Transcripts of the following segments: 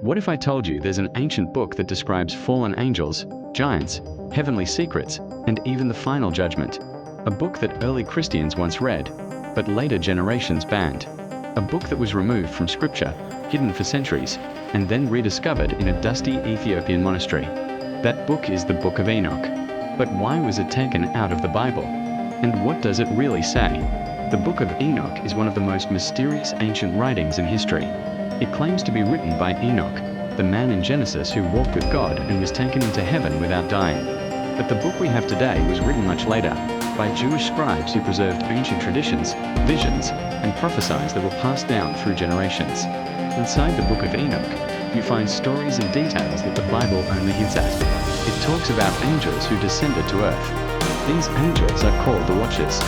What if I told you there's an ancient book that describes fallen angels, giants, heavenly secrets, and even the final judgment? A book that early Christians once read, but later generations banned. A book that was removed from scripture, hidden for centuries, and then rediscovered in a dusty Ethiopian monastery. That book is the Book of Enoch. But why was it taken out of the Bible? And what does it really say? The Book of Enoch is one of the most mysterious ancient writings in history. It claims to be written by Enoch, the man in Genesis who walked with God and was taken into heaven without dying. But the book we have today was written much later, by Jewish scribes who preserved ancient traditions, visions, and prophecies that were passed down through generations. Inside the Book of Enoch, you find stories and details that the Bible only hints at. It talks about angels who descended to earth. These angels are called the Watchers.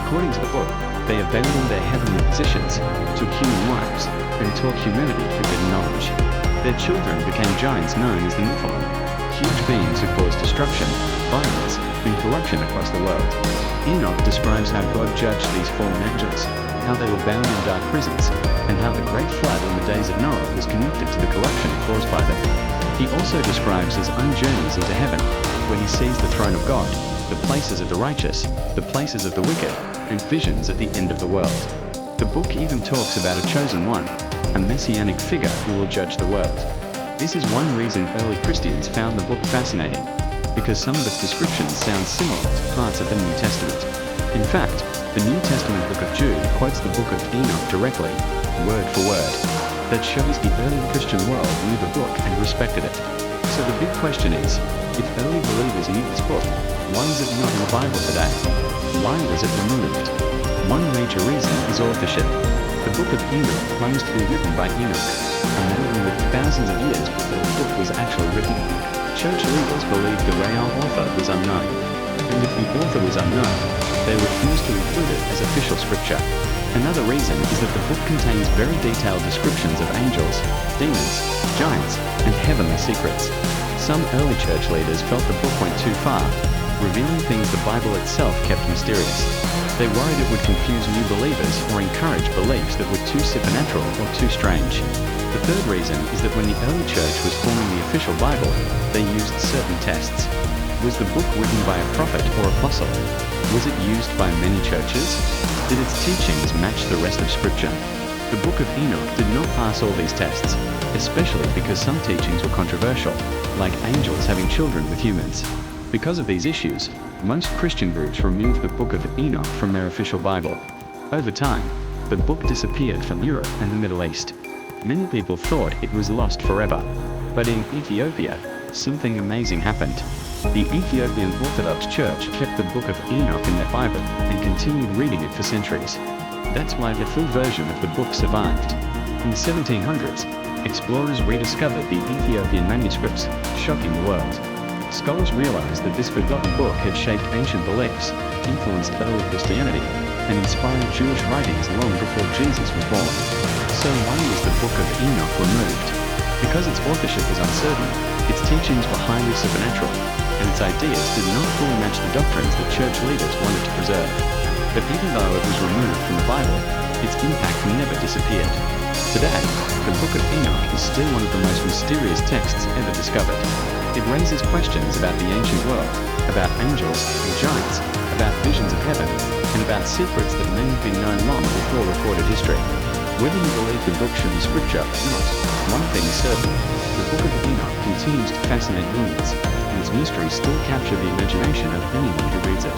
According to the book, they abandoned their heavenly positions, took human wives, and taught humanity forbidden knowledge. Their children became giants known as the Nephilim, huge beings who caused destruction, violence, and corruption across the world. Enoch describes how God judged these fallen angels, how they were bound in dark prisons, and how the great flood in the days of Noah was connected to the corruption caused by them. He also describes his own journeys into heaven, where he sees the throne of God, the places of the righteous, the places of the wicked, and visions at the end of the world. The book even talks about a chosen one, a messianic figure who will judge the world. This is one reason early Christians found the book fascinating, because some of its descriptions sound similar to parts of the New Testament. In fact, the New Testament book of Jude quotes the Book of Enoch directly, word for word. That shows the early Christian world knew the book and respected it. So the big question is, if early believers knew this book, why is it not in the Bible today? Why was it removed? One major reason is authorship. The Book of Enoch claims to be written by Enoch, a man who lived thousands of years before the book was actually written. Church leaders believed the real author was unknown, and if the author was unknown, they refused to include it as official scripture. Another reason is that the book contains very detailed descriptions of angels, demons, giants, and heavenly secrets. Some early church leaders felt the book went too far, revealing things the Bible itself kept mysterious. They worried it would confuse new believers or encourage beliefs that were too supernatural or too strange. The third reason is that when the early church was forming the official Bible, they used certain tests. Was the book written by a prophet or apostle? Was it used by many churches? Did its teachings match the rest of Scripture? The Book of Enoch did not pass all these tests, especially because some teachings were controversial, like angels having children with humans. Because of these issues, most Christian groups removed the Book of Enoch from their official Bible. Over time, the book disappeared from Europe and the Middle East. Many people thought it was lost forever. But in Ethiopia, something amazing happened. The Ethiopian Orthodox Church kept the Book of Enoch in their Bible and continued reading it for centuries. That's why the full version of the book survived. In the 1700s, explorers rediscovered the Ethiopian manuscripts, shocking the world. Scholars realized that this forgotten book had shaped ancient beliefs, influenced early Christianity, and inspired Jewish writings long before Jesus was born. So why was the Book of Enoch removed? Because its authorship was uncertain, its teachings were highly supernatural, and its ideas did not fully match the doctrines that church leaders wanted to preserve. But even though it was removed from the Bible, its impact never disappeared. Today, the Book of Enoch is still one of the most mysterious texts ever discovered. It raises questions about the ancient world, about angels and giants, about visions of heaven, and about secrets that may have been known long before recorded history. Whether you believe the book should be scripture or not, one thing is certain: the Book of Enoch continues to fascinate millions, and its mysteries still capture the imagination of anyone who reads it.